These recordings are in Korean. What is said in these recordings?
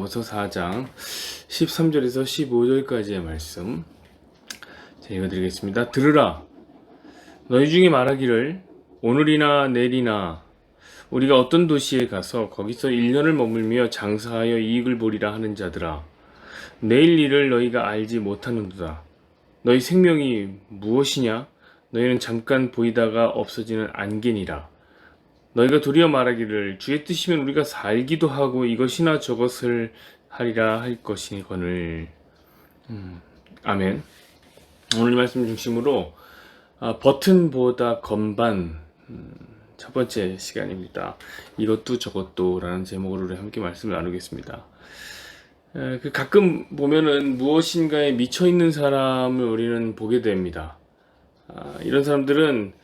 야고보서 4장 13절에서 15절까지의 말씀 제가 읽어드리겠습니다. 들으라, 너희 중에 말하기를 오늘이나 내일이나 우리가 어떤 도시에 가서 거기서 1년을 머물며 장사하여 이익을 보리라 하는 자들아, 내일 일을 너희가 알지 못하는도다. 너희 생명이 무엇이냐? 너희는 잠깐 보이다가 없어지는 안개니라. 너희가 도리어 말하기를 주의 뜻이면 우리가 살기도 하고 이것이나 저것을 하리라 할 것이거늘. 아멘. 오늘 말씀 중심으로 버튼보다 건반, 첫 번째 시간입니다. 이것도 저것도 라는 제목으로 함께 말씀을 나누겠습니다. 가끔 보면은 무엇인가에 미쳐있는 사람을 우리는 보게 됩니다. 이런 사람들은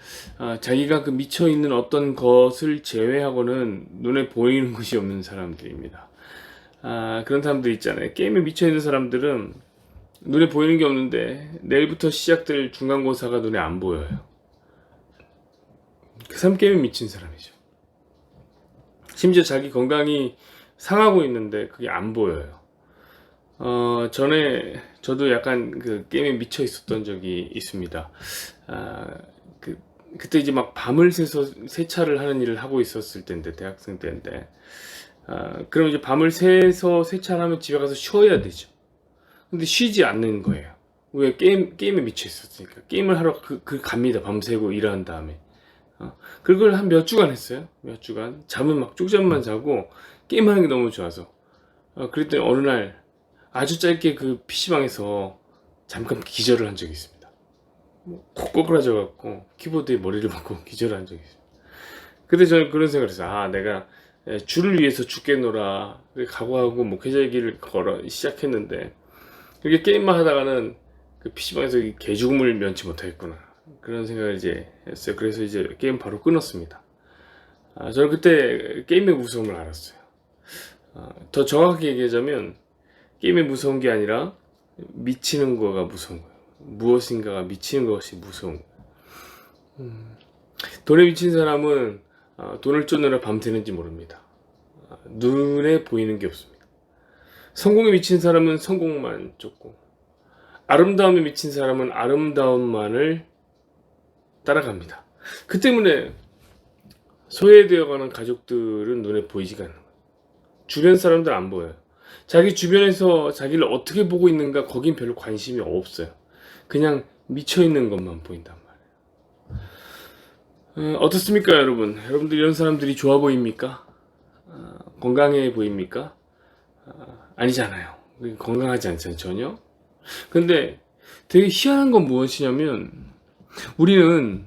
자기가 그 미쳐있는 어떤 것을 제외하고는 눈에 보이는 것이 없는 사람들입니다. 그런 사람들 있잖아요. 게임에 미쳐있는 사람들은 눈에 보이는 게 없는데 내일부터 시작될 중간고사가 눈에 안 보여요. 그 사람 게임에 미친 사람이죠. 심지어 자기 건강이 상하고 있는데 그게 안 보여요. 전에 저도 약간 그 게임에 미쳐 있었던 적이 있습니다. 그때 이제 막 밤을 새서 세차를 하는 일을 하고 있었을 때인데, 대학생 때인데, 그럼 이제 밤을 새서 세차를 하면 집에 가서 쉬어야 되죠. 근데 쉬지 않는 거예요. 왜? 게임에 미쳐 있었으니까. 게임을 하러 갑니다. 밤새고 일한 다음에. 그걸 한 몇 주간 했어요. 몇 주간. 잠은 막 쪽잠만 자고, 게임하는 게 너무 좋아서. 그랬더니 어느 날, 아주 짧게 그 PC방에서 잠깐 기절을 한 적이 있습니다. 콕 꼬꾸라져갖고 키보드에 머리를 박고 기절을 한 적이 있습니다. 그때 저는 그런 생각을 했어요. 내가 주를 위해서 죽겠노라 각오하고 목회자의 길을 걸어 시작했는데 이렇게 게임만 하다가는 그 PC방에서 개죽음을 면치 못하겠구나, 그런 생각을 이제 했어요. 그래서 이제 게임 바로 끊었습니다. 저는 그때 게임의 무서움을 알았어요. 더 정확하게 얘기하자면 게임이 무서운 게 아니라 미치는 거가 무서운 거예요. 무엇인가가 미치는 것이 무서운 거예요. 돈에 미친 사람은 돈을 쫓느라 밤새는지 모릅니다. 눈에 보이는 게 없습니다. 성공에 미친 사람은 성공만 쫓고, 아름다움에 미친 사람은 아름다움만을 따라갑니다. 그 때문에 소외되어가는 가족들은 눈에 보이지가 않는 거예요. 주변 사람들 안 보여요. 자기 주변에서 자기를 어떻게 보고 있는가, 거긴 별로 관심이 없어요. 그냥 미쳐있는 것만 보인단 말이에요. 어떻습니까, 여러분? 여러분들 이런 사람들이 좋아 보입니까? 건강해 보입니까? 아니잖아요. 건강하지 않잖아요, 전혀. 근데 되게 희한한 건 무엇이냐면, 우리는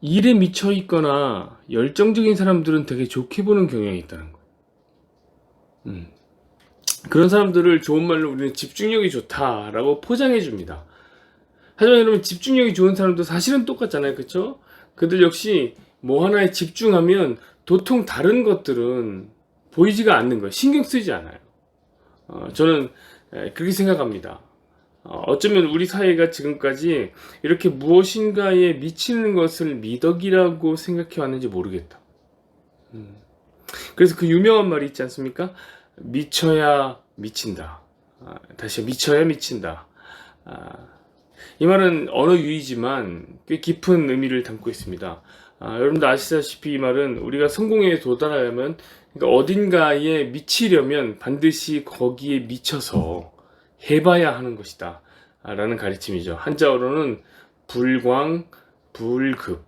일에 미쳐있거나 열정적인 사람들은 되게 좋게 보는 경향이 있다는 거예요. 그런 사람들을 좋은 말로 우리는 집중력이 좋다라고 포장해 줍니다. 하지만 여러분, 집중력이 좋은 사람도 사실은 똑같잖아요. 그쵸? 그들 역시 뭐 하나에 집중하면 도통 다른 것들은 보이지가 않는 거예요. 신경 쓰이지 않아요. 저는 그렇게 생각합니다. 어쩌면 우리 사회가 지금까지 이렇게 무엇인가에 미치는 것을 미덕이라고 생각해 왔는지 모르겠다. 그래서 그 유명한 말이 있지 않습니까? 미쳐야 미친다. 다시 미쳐야 미친다. 이 말은 언어 유희지만 꽤 깊은 의미를 담고 있습니다. 여러분도 아시다시피 이 말은 우리가 성공에 도달하려면, 그러니까 어딘가에 미치려면 반드시 거기에 미쳐서 해봐야 하는 것이다 라는 가르침이죠. 한자어로는 불광, 불급,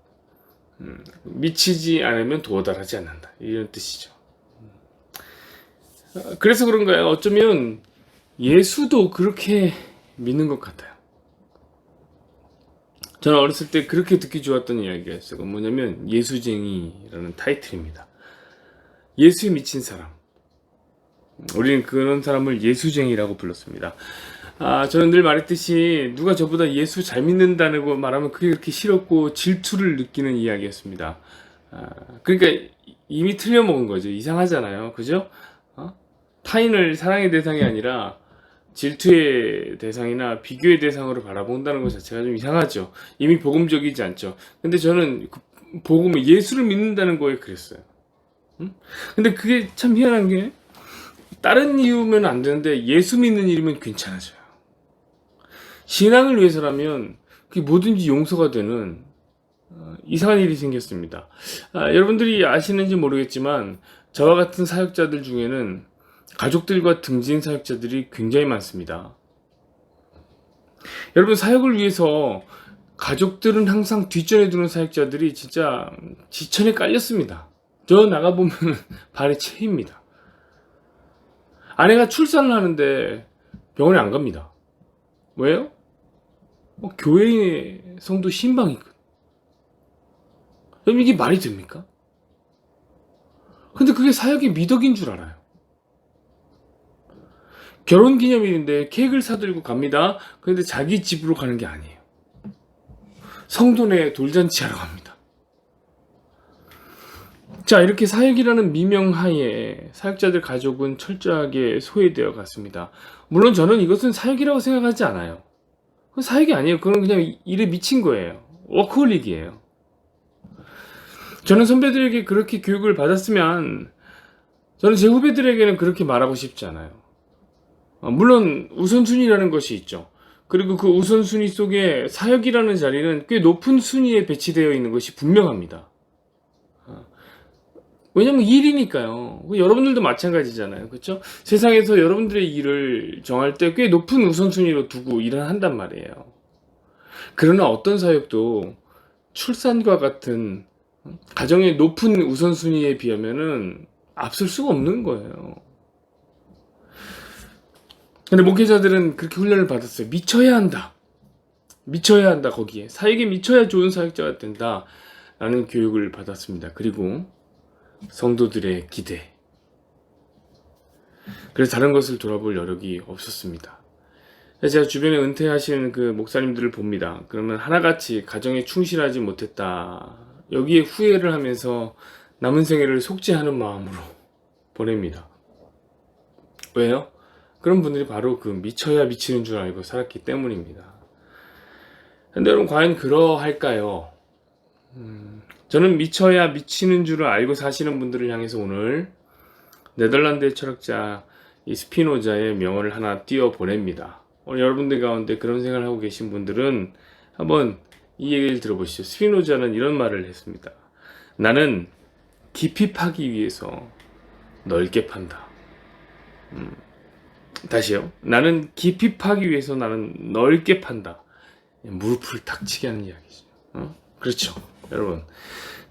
미치지 않으면 도달하지 않는다, 이런 뜻이죠. 그래서 그런가요? 어쩌면 예수도 그렇게 믿는 것 같아요. 저는 어렸을 때 그렇게 듣기 좋았던 이야기가 있어요. 뭐냐면 예수쟁이라는 타이틀입니다. 예수에 미친 사람, 우리는 그런 사람을 예수쟁이라고 불렀습니다. 저는 늘 말했듯이 누가 저보다 예수 잘 믿는다고 말하면 그게 그렇게 싫었고 질투를 느끼는 이야기였습니다. 그러니까 이미 틀려먹은 거죠. 이상하잖아요. 그죠? 타인을 사랑의 대상이 아니라 질투의 대상이나 비교의 대상으로 바라본다는 것 자체가 좀 이상하죠. 이미 복음적이지 않죠. 근데 저는 그 복음을, 예수를 믿는다는 거에 그랬어요. 근데 그게 참 희한한 게, 다른 이유면 안 되는데 예수 믿는 일이면 괜찮아져요. 신앙을 위해서라면 그게 뭐든지 용서가 되는 이상한 일이 생겼습니다. 여러분들이 아시는지 모르겠지만 저와 같은 사역자들 중에는 가족들과 등진 사역자들이 굉장히 많습니다. 여러분, 사역을 위해서 가족들은 항상 뒷전에 두는 사역자들이 진짜 지천에 깔렸습니다. 저 나가보면 발에 채입니다. 아내가 출산을 하는데 병원에 안 갑니다. 왜요? 교회의 성도 신방이거든. 여러분, 이게 말이 됩니까? 근데 그게 사역의 미덕인 줄 알아요. 결혼기념일인데 케이크를 사들고 갑니다. 근데 자기 집으로 가는 게 아니에요. 성도네 돌잔치 하러 갑니다. 자, 이렇게 사역이라는 미명하에 사역자들 가족은 철저하게 소외되어 갔습니다. 물론 저는 이것은 사역이라고 생각하지 않아요. 그건 사역이 아니에요. 그건 그냥 일에 미친 거예요. 워커홀릭이에요. 저는 선배들에게 그렇게 교육을 받았으면 저는 제 후배들에게는 그렇게 말하고 싶지 않아요. 물론 우선순위라는 것이 있죠. 그리고 그 우선순위 속에 사역이라는 자리는 꽤 높은 순위에 배치되어 있는 것이 분명합니다. 왜냐면 일이니까요. 여러분들도 마찬가지잖아요. 그렇죠? 세상에서 여러분들의 일을 정할 때 꽤 높은 우선순위로 두고 일을 한단 말이에요. 그러나 어떤 사역도 출산과 같은 가정의 높은 우선순위에 비하면은 앞설 수가 없는 거예요. 근데 목회자들은 그렇게 훈련을 받았어요. 미쳐야 한다. 미쳐야 한다, 거기에. 사역에 미쳐야 좋은 사역자가 된다. 라는 교육을 받았습니다. 그리고 성도들의 기대. 그래서 다른 것을 돌아볼 여력이 없었습니다. 제가 주변에 은퇴하시는 그 목사님들을 봅니다. 그러면 하나같이 가정에 충실하지 못했다. 여기에 후회를 하면서 남은 생애를 속죄하는 마음으로 보냅니다. 왜요? 그런 분들이 바로 그 미쳐야 미치는 줄 알고 살았기 때문입니다. 근데 여러분, 과연 그러할까요? 저는 미쳐야 미치는 줄을 알고 사시는 분들을 향해서 오늘 네덜란드의 철학자 이 스피노자의 명언을 하나 띄워 보냅니다. 오늘 여러분들 가운데 그런 생각을 하고 계신 분들은 한번 이 얘기를 들어보시죠. 스피노자는 이런 말을 했습니다. 나는 깊이 파기 위해서 넓게 판다. 다시요. 나는 깊이 파기 위해서 나는 넓게 판다. 무릎을 탁치게 하는 이야기죠. 그렇죠. 여러분,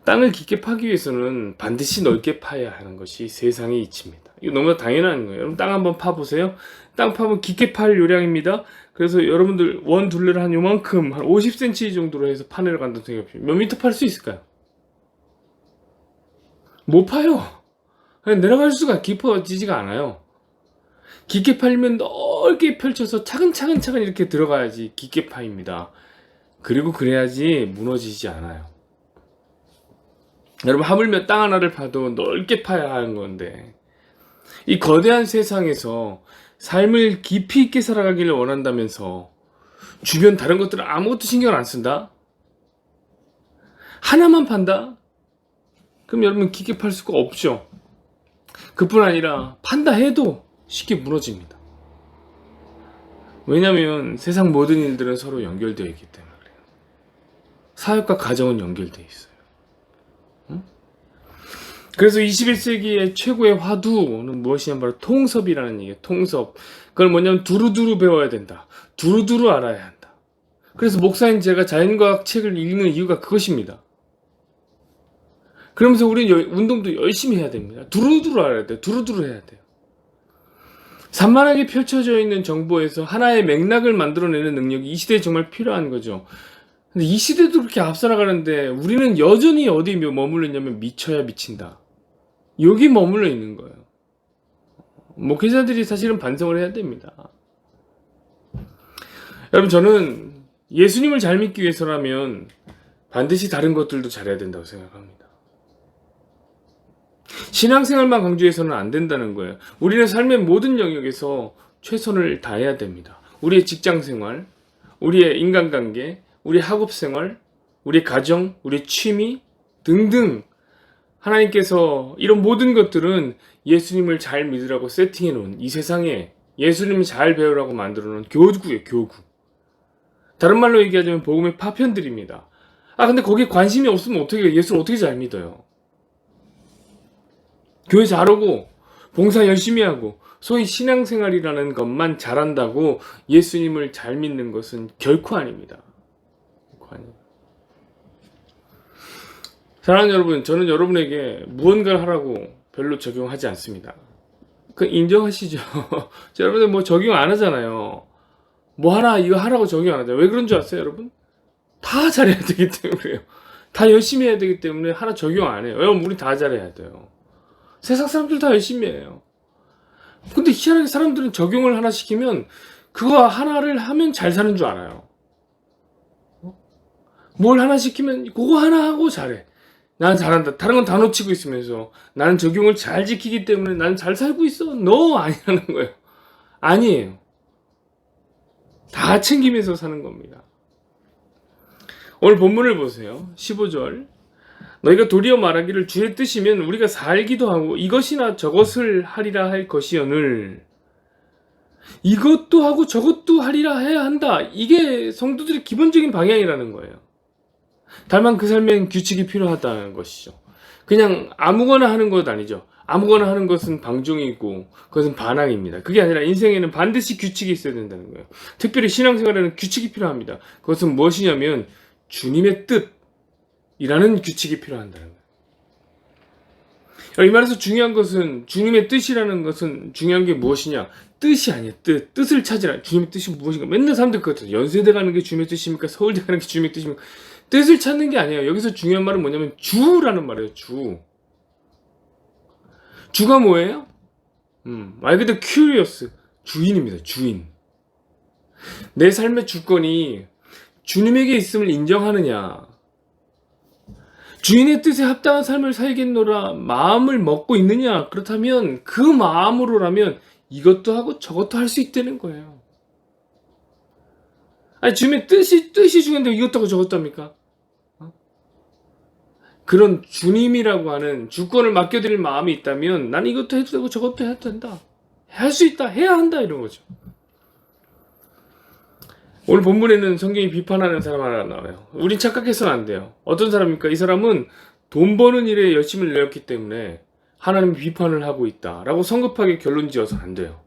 땅을 깊게 파기 위해서는 반드시 넓게 파야 하는 것이 세상의 이치입니다. 이거 너무나 당연한 거예요. 여러분, 땅 한번 파보세요. 땅 파면 깊게 팔 요량입니다. 그래서 여러분들 원 둘레를 한 요만큼 한 50cm 정도로 해서 파내러 간다고 생각해보세요. 몇 미터 팔 수 있을까요? 못 파요. 그냥 내려갈 수가 깊어지지가 않아요. 깊게 팔면 넓게 펼쳐서 차근차근 이렇게 들어가야지 깊게 파입니다. 그리고 그래야지 무너지지 않아요. 여러분, 하물며 땅 하나를 파도 넓게 파야 하는 건데, 이 거대한 세상에서 삶을 깊이 있게 살아가기를 원한다면서 주변 다른 것들은 아무것도 신경 안 쓴다? 하나만 판다? 그럼 여러분, 깊게 팔 수가 없죠. 그뿐 아니라 판다 해도 쉽게 무너집니다. 왜냐하면 세상 모든 일들은 서로 연결되어 있기 때문에 그래요. 사역과 가정은 연결되어 있어요. 그래서 21세기의 최고의 화두는 무엇이냐면 바로 통섭이라는 얘기예요. 통섭. 그걸 뭐냐면 두루두루 배워야 된다. 두루두루 알아야 한다. 그래서 목사인 제가 자연과학 책을 읽는 이유가 그것입니다. 그러면서 우리는 운동도 열심히 해야 됩니다. 두루두루 알아야 돼요. 두루두루 해야 돼요. 산만하게 펼쳐져 있는 정보에서 하나의 맥락을 만들어내는 능력이 이 시대에 정말 필요한 거죠. 근데 이 시대도 그렇게 앞서 나가는데 우리는 여전히 어디 머물러 있냐면 미쳐야 미친다. 여기 머물러 있는 거예요. 목회자들이 사실은 반성을 해야 됩니다. 여러분, 저는 예수님을 잘 믿기 위해서라면 반드시 다른 것들도 잘해야 된다고 생각합니다. 신앙생활만 강조해서는 안 된다는 거예요. 우리는 삶의 모든 영역에서 최선을 다해야 됩니다. 우리의 직장생활, 우리의 인간관계, 우리의 학업생활, 우리의 가정, 우리의 취미 등등 하나님께서 이런 모든 것들은 예수님을 잘 믿으라고 세팅해 놓은, 이 세상에 예수님을 잘 배우라고 만들어 놓은 교구예요, 교구. 다른 말로 얘기하자면 복음의 파편들입니다. 근데 거기에 관심이 없으면 어떻게, 예수를 어떻게 잘 믿어요? 교회 잘 오고 봉사 열심히 하고 소위 신앙생활이라는 것만 잘한다고 예수님을 잘 믿는 것은 결코 아닙니다. 결코 아닙니다. 사랑하는 여러분, 저는 여러분에게 무언가를 하라고 별로 적용하지 않습니다. 그 인정하시죠? 여러분들 뭐 적용 안 하잖아요. 뭐 하나 이거 하라고 적용 안 하잖아요. 왜 그런 줄 아세요, 여러분? 다 잘해야 되기 때문에요. 다 열심히 해야 되기 때문에 하나 적용 안 해요. 여러분, 우리 다 잘해야 돼요. 세상 사람들 다 열심히 해요. 근데 희한하게 사람들은 적용을 하나 시키면 그거 하나를 하면 잘 사는 줄 알아요. 뭘 하나 시키면 그거 하나 하고 잘해. 나는 잘한다. 다른 건 다 놓치고 있으면서 나는 적용을 잘 지키기 때문에 나는 잘 살고 있어. 너 아니라는 거예요. 아니에요. 다 챙기면서 사는 겁니다. 오늘 본문을 보세요. 15절. 너희가 도리어 말하기를 주의 뜻이면 우리가 살기도 하고 이것이나 저것을 하리라 할 것이여늘, 이것도 하고 저것도 하리라 해야 한다. 이게 성도들의 기본적인 방향이라는 거예요. 다만 그 삶엔 규칙이 필요하다는 것이죠. 그냥 아무거나 하는 것 아니죠. 아무거나 하는 것은 방종이고 그것은 반항입니다. 그게 아니라 인생에는 반드시 규칙이 있어야 된다는 거예요. 특별히 신앙생활에는 규칙이 필요합니다. 그것은 무엇이냐면 주님의 뜻이라는 규칙이 필요한다는 거예요. 이 말에서 중요한 것은, 주님의 뜻이라는 것은 중요한 게 무엇이냐? 뜻이 아니야. 뜻을 찾으라. 주님의 뜻이 무엇인가? 맨날 사람들 그렇죠. 연세대 가는 게 주님의 뜻입니까? 서울대 가는 게 주님의 뜻입니까? 뜻을 찾는 게 아니에요. 여기서 중요한 말은 뭐냐면 주라는 말이에요. 주가 뭐예요? 말 그대로 curious, 주인입니다. 주인. 내 삶의 주권이 주님에게 있음을 인정하느냐, 주인의 뜻에 합당한 삶을 살겠노라 마음을 먹고 있느냐, 그렇다면 그 마음으로라면 이것도 하고 저것도 할 수 있다는 거예요. 주님의 뜻이 중요한데 이것도 하고 저것도 합니까? 그런 주님이라고 하는 주권을 맡겨드릴 마음이 있다면 난 이것도 해도 되고 저것도 해도 된다. 할 수 있다. 해야 한다. 이런 거죠. 오늘 본문에는 성경이 비판하는 사람 하나 나와요. 우린 착각해서는 안 돼요. 어떤 사람입니까? 이 사람은 돈 버는 일에 열심을 내었기 때문에 하나님이 비판을 하고 있다라고 성급하게 결론 지어서 안 돼요.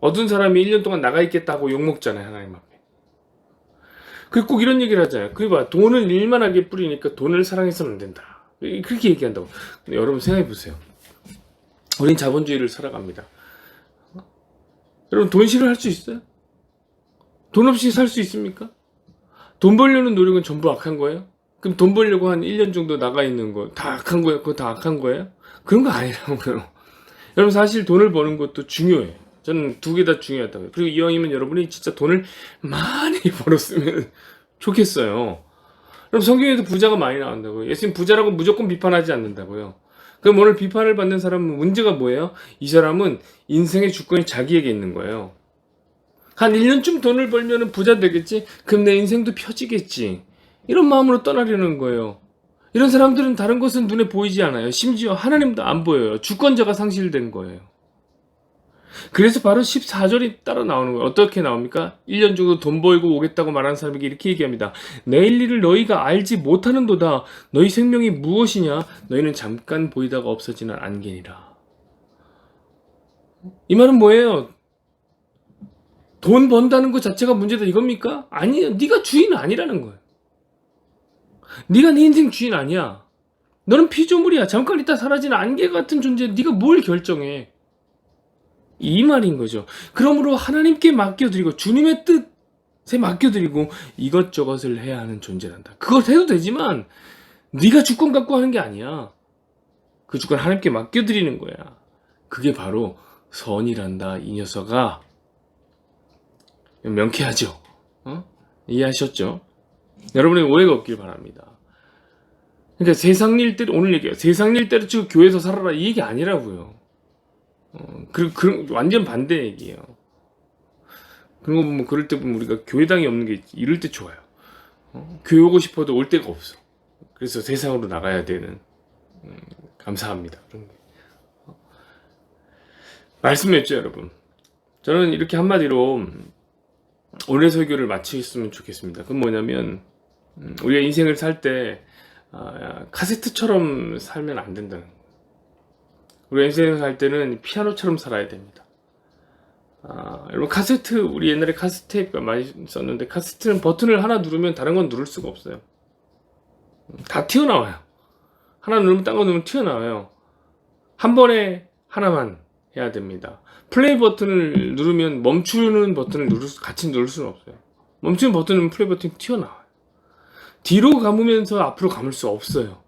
어떤 사람이 1년 동안 나가 있겠다고 욕먹잖아요. 하나님 앞에. 그리고 꼭 이런 얘기를 하잖아요. 그봐, 돈을 일만하게 뿌리니까 돈을 사랑해서는 안 된다. 그렇게 얘기한다고. 근데 여러분 생각해 보세요. 우린 자본주의를 살아갑니다. 여러분 돈 싫어할 수 있어요? 돈 없이 살 수 있습니까? 돈 벌려는 노력은 전부 악한 거예요? 그럼 돈 벌려고 한 1년 정도 나가 있는 거 다 악한 거예요? 그거 다 악한 거예요? 그런 거 아니라고요. 여러분 사실 돈을 버는 것도 중요해요. 저는 두 개 다 중요하다고요. 그리고 이왕이면 여러분이 진짜 돈을 많이 벌었으면 좋겠어요. 그럼 성경에도 부자가 많이 나온다고요. 예수님 부자라고 무조건 비판하지 않는다고요. 그럼 오늘 비판을 받는 사람은 문제가 뭐예요? 이 사람은 인생의 주권이 자기에게 있는 거예요. 한 1년쯤 돈을 벌면 부자 되겠지? 그럼 내 인생도 펴지겠지? 이런 마음으로 떠나려는 거예요. 이런 사람들은 다른 것은 눈에 보이지 않아요. 심지어 하나님도 안 보여요. 주권자가 상실된 거예요. 그래서 바로 14절이 따라 나오는 거예요. 어떻게 나옵니까? 1년 정도 돈 벌고 오겠다고 말하는 사람에게 이렇게 얘기합니다. 내일 일을 너희가 알지 못하는도다. 너희 생명이 무엇이냐? 너희는 잠깐 보이다가 없어지는 안개니라. 이 말은 뭐예요? 돈 번다는 것 자체가 문제다 이겁니까? 아니에요. 네가 주인 아니라는 거예요. 네가 네 인생 주인 아니야. 너는 피조물이야. 잠깐 있다 사라지는 안개 같은 존재. 네가 뭘 결정해? 이 말인 거죠. 그러므로 하나님께 맡겨드리고 주님의 뜻에 맡겨드리고 이것저것을 해야 하는 존재란다. 그걸 해도 되지만 네가 주권 갖고 하는 게 아니야. 그 주권 하나님께 맡겨드리는 거야. 그게 바로 선이란다. 이 녀석아. 명쾌하죠? 이해하셨죠? 여러분의 오해가 없길 바랍니다. 그러니까 세상 일대로, 오늘 얘기해요. 세상 일대로 치고 교회에서 살아라 이 얘기 아니라고요. 완전 반대 얘기예요. 그런 거 보면 그럴 때 보면 우리가 교회당이 없는 게 이럴 때 좋아요. 교회 오고 싶어도 올 데가 없어. 그래서 세상으로 나가야 되는 감사합니다. 그런 게. 말씀했죠, 여러분. 저는 이렇게 한마디로 오늘 설교를 마치겠으면 좋겠습니다. 그건 뭐냐면 우리가 인생을 살 때 카세트처럼 살면 안 된다는 거예요. 우리가 인생을 살 때는 피아노처럼 살아야 됩니다. 여러분 카세트, 우리 옛날에 카세트가 많이 썼는데 카세트는 버튼을 하나 누르면 다른 건 누를 수가 없어요. 다 튀어나와요. 하나 누르면 딴 거 누르면 튀어나와요. 한 번에 하나만 해야 됩니다. 플레이 버튼을 누르면 멈추는 버튼을 같이 누를 수는 없어요. 멈추는 버튼은 플레이 버튼이 튀어나와요. 뒤로 감으면서 앞으로 감을 수 없어요.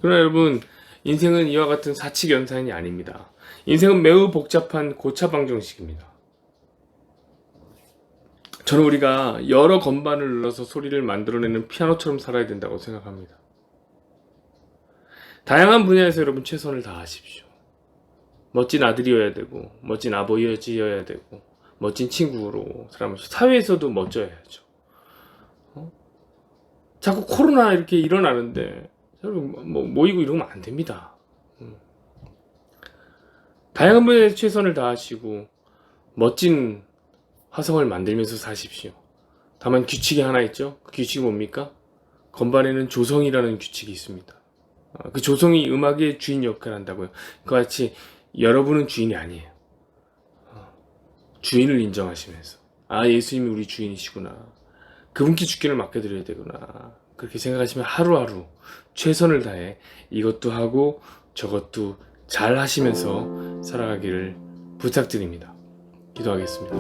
그러나 여러분, 인생은 이와 같은 사칙연산이 아닙니다. 인생은 매우 복잡한 고차방정식입니다. 저는 우리가 여러 건반을 눌러서 소리를 만들어내는 피아노처럼 살아야 된다고 생각합니다. 다양한 분야에서 여러분 최선을 다하십시오. 멋진 아들이어야 되고, 멋진 아버지여야 되고, 멋진 친구로 살아보십시오. 사회에서도 멋져야죠. 자꾸 코로나 이렇게 일어나는데 여러분 모이고 이러면 안 됩니다. 다양한 분야에서 최선을 다하시고 멋진 화성을 만들면서 사십시오. 다만 규칙이 하나 있죠. 그 규칙이 뭡니까? 건반에는 조성이라는 규칙이 있습니다. 그 조성이 음악의 주인 역할을 한다고요. 그와 같이 여러분은 주인이 아니에요. 주인을 인정하시면서 예수님이 우리 주인이시구나, 그분께 주권을 맡겨드려야 되구나, 그렇게 생각하시면 하루하루 최선을 다해 이것도 하고 저것도 잘 하시면서 살아가기를 부탁드립니다. 기도하겠습니다.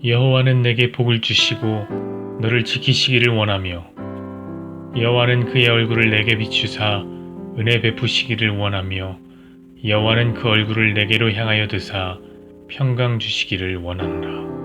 여호와는 내게 복을 주시고 너를 지키시기를 원하며 여호와는 그의 얼굴을 내게 비추사 은혜 베푸시기를 원하며 여호와는 그 얼굴을 내게로 향하여 드사 평강 주시기를 원하노라.